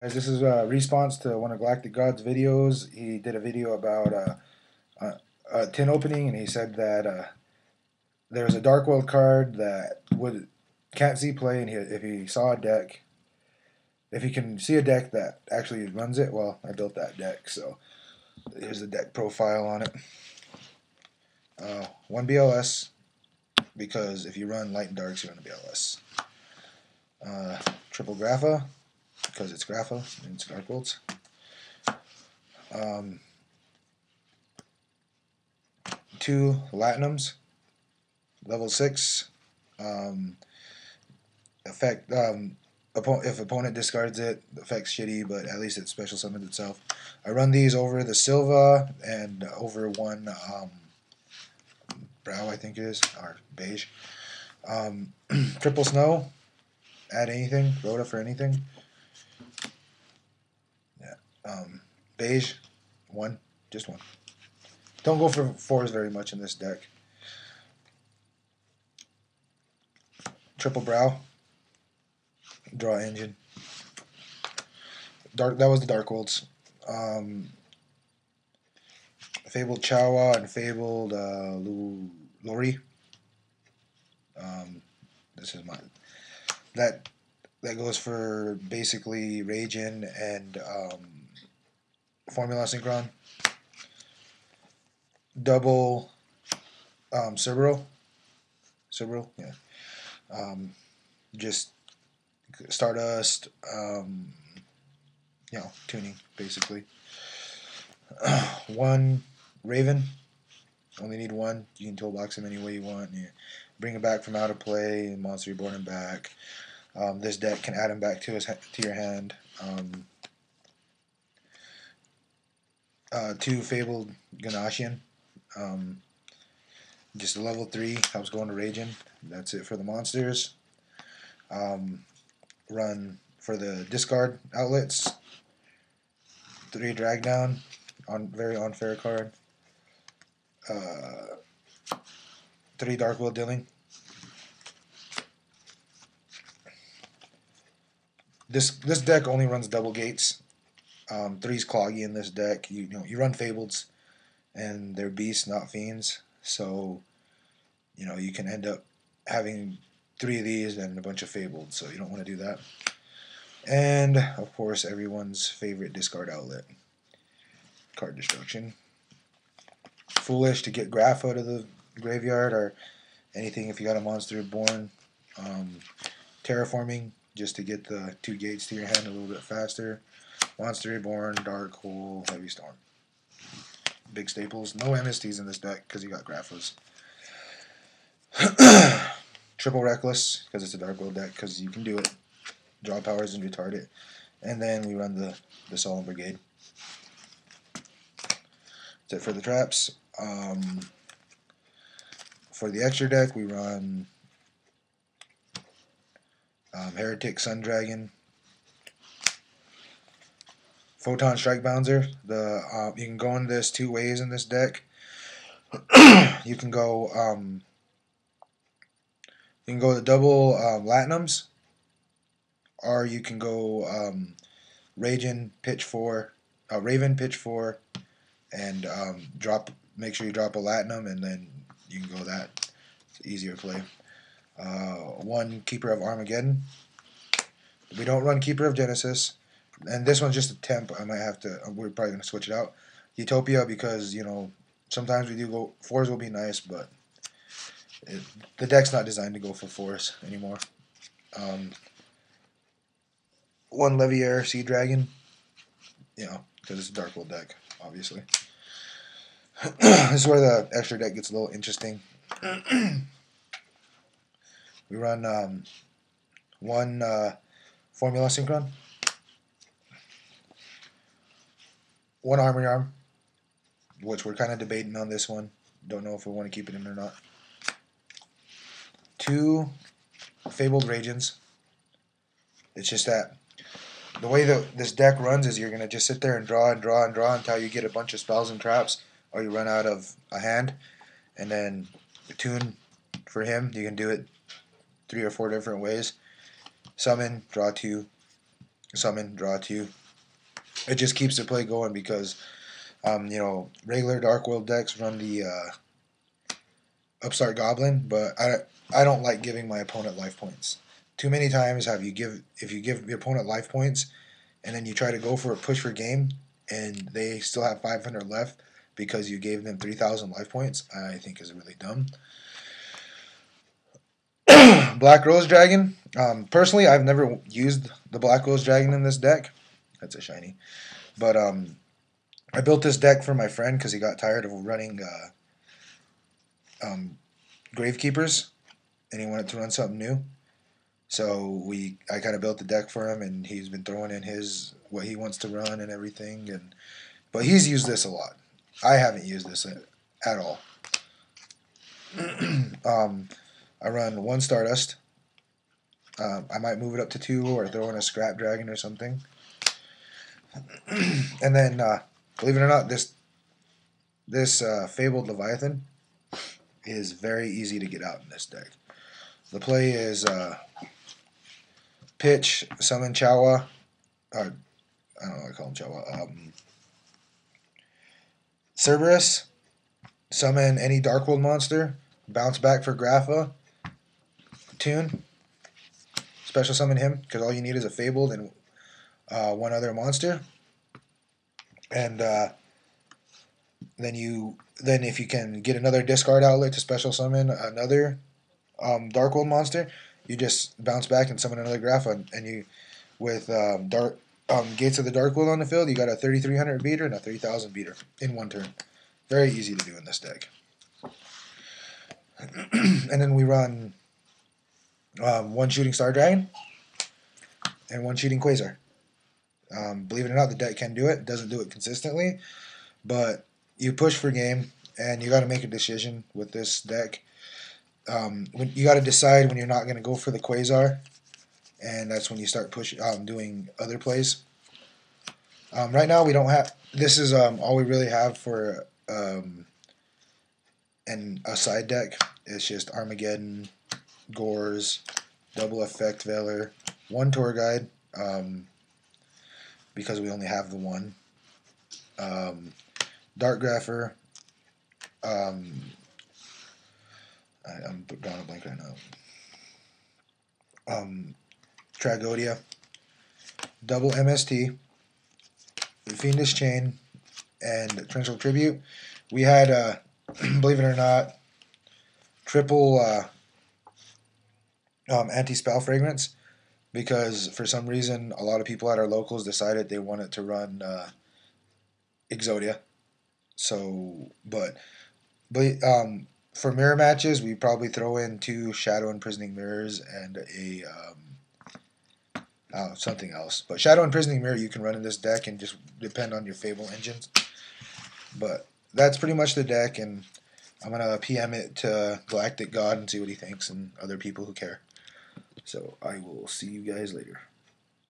Guys, this is a response to one of Galactic God's videos. He did a video about a tin opening, and he said that there was a Dark World card that would can't see play, and if he saw a deck, if he can see a deck that actually runs it, well, I built that deck, so here's the deck profile on it. One BLS, because if you run Light and Darks, you run a BLS. Triple Grapha, because it's Grapha and it's Dark Worlds. Two Latinums, level 6. Effect if opponent discards it, the effect's shitty, but at least it special summons itself. I run these over the Silva and over one Brow, I think it is, or Beige. Triple Snow, add anything, Rhoda for anything. Yeah. Beige, one, just one. Don't go for 4s very much in this deck. Triple Brow, draw engine. That was the Dark Worlds. Fabled Chawa and Fabled Lori. This is mine. That goes for basically Ragin and Formula Synchron. Double Cerberus, yeah. Just Stardust, tuning basically. One Raven, only need one. You can toolbox him any way you want. You bring him back from out of play, monster reborn him back. This deck can add him back to your hand. Two Fabled Ganashian. Just a level 3, helps go into Raging. That's it for the monsters. Run for the discard outlets. 3 drag down, very unfair card. 3 Dark Will Dealing. This deck only runs double gates. 3's cloggy in this deck. You run Fableds, and they're beasts, not fiends. So you can end up having 3 of these and a bunch of Fabled. So you don't want to do that. And of course, everyone's favorite discard outlet, card destruction. Foolish to get Graph out of the graveyard or anything if you got a monster born. Terraforming, just to get the 2 gates to your hand a little bit faster. Monster Reborn, Dark Hole, Heavy Storm. Big staples. No MSTs in this deck because you got Graphos. Triple Reckless, because it's a Dark World deck, because you can do it. Draw powers and retard it. And then we run the Solemn Brigade. That's it for the traps. For the extra deck, we run Heretic Sun Dragon, Photon Strike Bouncer. You can go in this 2 ways in this deck. You can go the double Latinums, or you can go Raven pitch 4, and make sure you drop a Latinum, and then you can go that. It's easier play. 1 Keeper of Armageddon. We don't run Keeper of Genesis, and this one's just a temp. We're probably gonna switch it out. Utopia, because sometimes we do go 4s will be nice, but the deck's not designed to go for 4s anymore. 1 Leviair Sea Dragon, because it's a Dark World deck, obviously. This is where the extra deck gets a little interesting. We run 1 Formula Synchron, 1 Armory Arm, which we're kind of debating on this one. Don't know if we want to keep it in or not. 2 Fabled Ragens. It's just that the way that this deck runs is you're going to just sit there and draw and draw and draw until you get a bunch of spells and traps, or you run out of a hand. And then the tune for him, you can do it 3 or 4 different ways. Summon, draw 2, summon, draw 2. It just keeps the play going because regular Dark World decks run the Upstart Goblin, but I don't like giving my opponent life points. Too many times if you give your opponent life points and then you try to go for a push for game and they still have 500 left because you gave them 3,000 life points, I think is really dumb. Black Rose Dragon. Personally, I've never used the Black Rose Dragon in this deck. That's a shiny. But I built this deck for my friend because he got tired of running Gravekeepers and he wanted to run something new. So I kind of built the deck for him, and he's been throwing in what he wants to run and everything. But he's used this a lot. I haven't used this at all. I run 1 Stardust. I might move it up to 2 or throw in a Scrap Dragon or something. And then, believe it or not, this Fabled Leviathan is very easy to get out in this deck. The play is pitch, summon Chawa, I don't know what I call him, Chawa. Cerberus, summon any Dark World monster, bounce back for Grapha, tune, special summon him, because all you need is a Fabled and 1 other monster. And then if you can get another discard outlet to special summon another Dark World monster, you just bounce back and summon another Grapha, and you with Gates of the Dark World on the field, you got a 3,300 beater and a 3,000 beater in 1 turn. Very easy to do in this deck. And then we run 1 Shooting Star Dragon and 1 Shooting Quasar. Believe it or not, the deck can do it. It doesn't do it consistently, but you push for game, and you got to make a decision with this deck. You got to decide when you're not going to go for the Quasar, and that's when you start doing other plays. Right now, we don't have. This is all we really have for a side deck. It's just Armageddon, Gores, Double Effect Veiler, 1 Tour Guide, because we only have the 1. Dark Grapher. I'm drawing a blank right now. Tragodia, double MST, Fiendish Chain, and Torrential Tribute. We had, believe it or not, triple anti-spell fragrance, because for some reason a lot of people at our locals decided they wanted to run Exodia. So, but for mirror matches, we probably throw in 2 Shadow Imprisoning Mirrors and a something else. But Shadow Imprisoning Mirror you can run in this deck and just depend on your Fable engines. But that's pretty much the deck, and I'm going to PM it to Galactic God and see what he thinks and other people who care. So I will see you guys later.